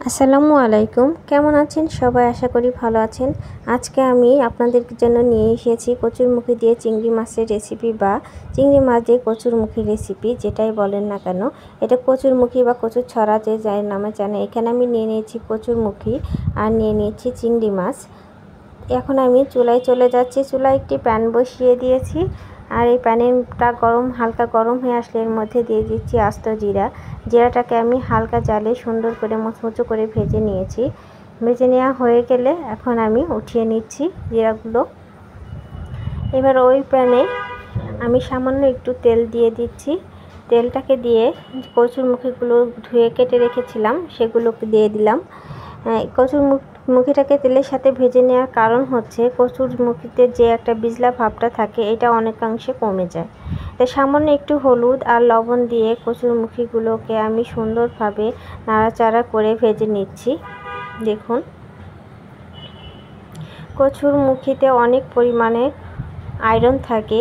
আসসালামু আলাইকুম, কেমন আছেন সবাই? আশা করি ভালো আছেন। আজকে আমি আপনাদের জন্য নিয়ে এসেছি কচুরমুখী দিয়ে চিংড়ি মাছের রেসিপি বা চিংড়ি মাছ দিয়ে কচুরমুখী রেসিপি, যেটাই বলেন না কেন। এটা কচুরমুখী বা কচুর ছড়া যে যার নামে জানে। এখানে আমি নিয়ে নিয়েছি কচুরমুখী আর নিয়ে নিয়েছি চিংড়ি মাছ। এখন আমি চুলায় চলে যাচ্ছি। চুলায় একটি প্যান বসিয়ে দিয়েছি আর এই প্যানটা হালকা গরম হয়ে আসলে এর মধ্যে দিয়ে দিচ্ছি আস্ত জিরা। জিরাটাকে আমি হালকা জালে সুন্দর করে মুচমুচো করে ভেজে নিয়েছি। ভেজে নেওয়া হয়ে গেলে এখন আমি উঠিয়ে নিচ্ছি জিরাগুলো। এবার ওই প্যানে আমি সামান্য একটু তেল দিয়ে দিচ্ছি। তেলটাকে দিয়ে কচুরমুখীগুলো ধুয়ে কেটে রেখেছিলাম সেগুলোকে দিয়ে দিলাম। কচুরমুখীটাকে তেলের সাথে ভেজে নেওয়ার কারণ হচ্ছে কচুরমুখীতে যে একটা বিজলা ভাবটা থাকে এটা অনেকাংশে কমে যায়। তাই সামান্য একটু হলুদ আর লবণ দিয়ে কচুরমুখীগুলোকে আমি সুন্দরভাবে নাড়াচাড়া করে ভেজে নিচ্ছি। দেখুন, কচুরমুখীতে অনেক পরিমাণে আয়রন থাকে।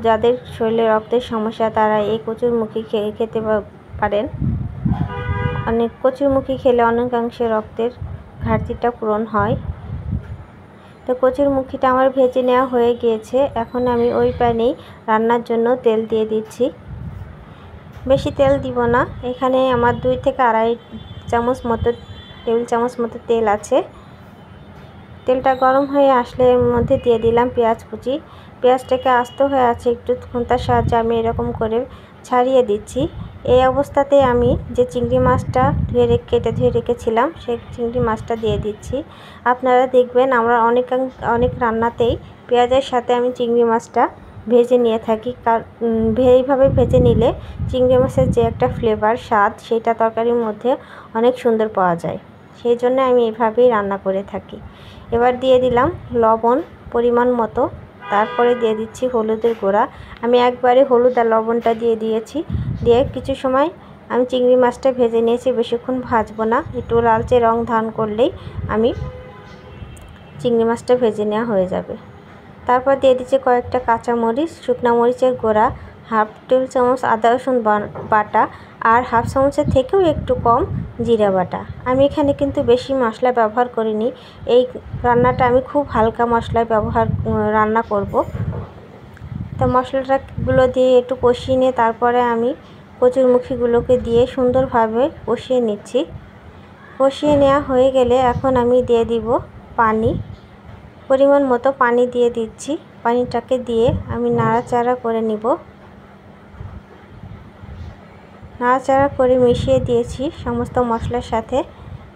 যাদের শরীরে রক্তের সমস্যা তারা এই কচুরমুখী খেতে পারেন। কচুরমুখী খেলে অনেকাংশে রক্তের ঘাটতিটা পূরণ হয়। তো কচুরমুখীটা আমার ভেজে নেওয়া হয়ে গিয়েছে। এখন আমি ওই প্যানেই রান্নার জন্য তেল দিয়ে দিচ্ছি। বেশি তেল দিব না, এখানে আমার 2 থেকে আড়াই টেবিল চামচ মতো তেল আছে। তেলটা গরম হয়ে আসলে এর মধ্যে দিয়ে দিলাম পেঁয়াজ কুচি। পেঁয়াজটাকে আস্ত হয়ে আছে একটু খুন্তার সাহায্যে আমি এরকম করে ছাড়িয়ে দিচ্ছি। এই অবস্থাতে আমি যে চিংড়ি মাছটা কেটে ধুয়ে রেখেছিলাম সেই চিংড়ি মাছটা দিয়ে দিচ্ছি। আপনারা দেখবেন আমরা অনেক রান্নাতেই পেঁয়াজের সাথে আমি চিংড়ি মাছটা ভেজে নিয়ে থাকি। এইভাবে ভেজে নিলে চিংড়ি মাছের যে একটা ফ্লেভার স্বাদ সেটা তরকারির মধ্যে অনেক সুন্দর পাওয়া যায়। সেই জন্য আমি এইভাবেই রান্না করে থাকি। এবার দিয়ে দিলাম লবণ পরিমাণ মতো, তারপরে দিয়ে দিচ্ছি হলুদের গুঁড়া। আমি একবারে হলুদ আর লবণটা দিয়ে দিয়েছি। দিয়ে কিছু সময় আমি চিংড়ি মাছটা ভেজে নিয়েছি, বেশিক্ষণ ভাজবো না, একটু লালচে রং ধারণ করলেই আমি চিংড়ি মাছটা ভেজে নেওয়া হয়ে যাবে। তারপর দিয়ে দিচ্ছি কয়েকটা কাঁচামরিচ, শুকনো মরিচের গুঁড়া, হাফ টেবিল চামচ আদা রসুন বাটা আর হাফ চামচের থেকেও একটু কম জিরা বাটা। আমি এখানে কিন্তু বেশি মশলা ব্যবহার করিনি। এই রান্নাটা আমি খুব হালকা মশলায় রান্না করব। তো মশলাগুলো দিয়ে একটু কষিয়ে নিয়ে তারপরে আমি কচুরমুখীগুলোকে দিয়ে সুন্দরভাবে কষিয়ে নিচ্ছি। কষিয়ে নেওয়া হয়ে গেলে এখন আমি দিয়ে দিব পানি। পরিমাণ মতো পানি দিয়ে দিচ্ছি। পানিটাকে দিয়ে আমি নাড়াচাড়া করে নিব। নাড়াচাড়া করে মিশিয়ে দিয়েছি সমস্ত মশলার সাথে।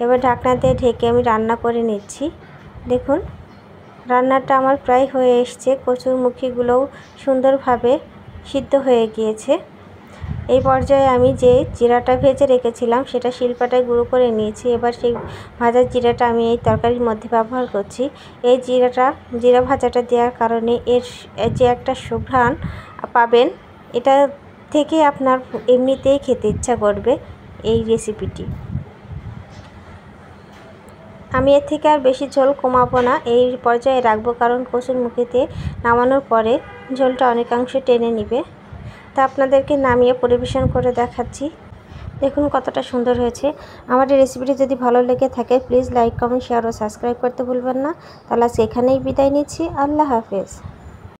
এবার ঢাকনা দিয়ে ঢেকে আমি রান্না করে নিচ্ছি। দেখুন, রান্নাটা আমার প্রায় হয়ে এসছে। কচুরমুখীগুলোও সুন্দরভাবে সিদ্ধ হয়ে গিয়েছে। এই পর্যায়ে আমি যে জিরাটা ভেজে রেখেছিলাম সেটা শিলপাটায় গুঁড়ো করে নিয়েছি। এবার সেই ভাজা জিরাটা আমি এই তরকারির মধ্যে ব্যবহার করছি। এই জিরা ভাজাটা দেওয়ার কারণে এর যে একটা সুঘ্রাণ পাবেন, এটা থেকে আপনার এমনিতেই খেতে ইচ্ছা করবে এই রেসিপিটি। আমি এর থেকে আর বেশি ঝোল কমাবো না, এই পর্যায়ে রাখবো, কারণ কচুরমুখীতে নামানোর পরে ঝোলটা অনেকাংশে টেনে নিবে। তা আপনাদেরকে নামিয়ে পরিবেশন করে দেখাচ্ছি। দেখুন কতটা সুন্দর হয়েছে। আমার এই রেসিপিটি যদি ভালো লেগে থাকে প্লিজ লাইক, কমেন্ট, শেয়ার ও সাবস্ক্রাইব করতে ভুলবেন না। তাহলে সেখানেই বিদায় নিচ্ছি। আল্লাহ হাফেজ।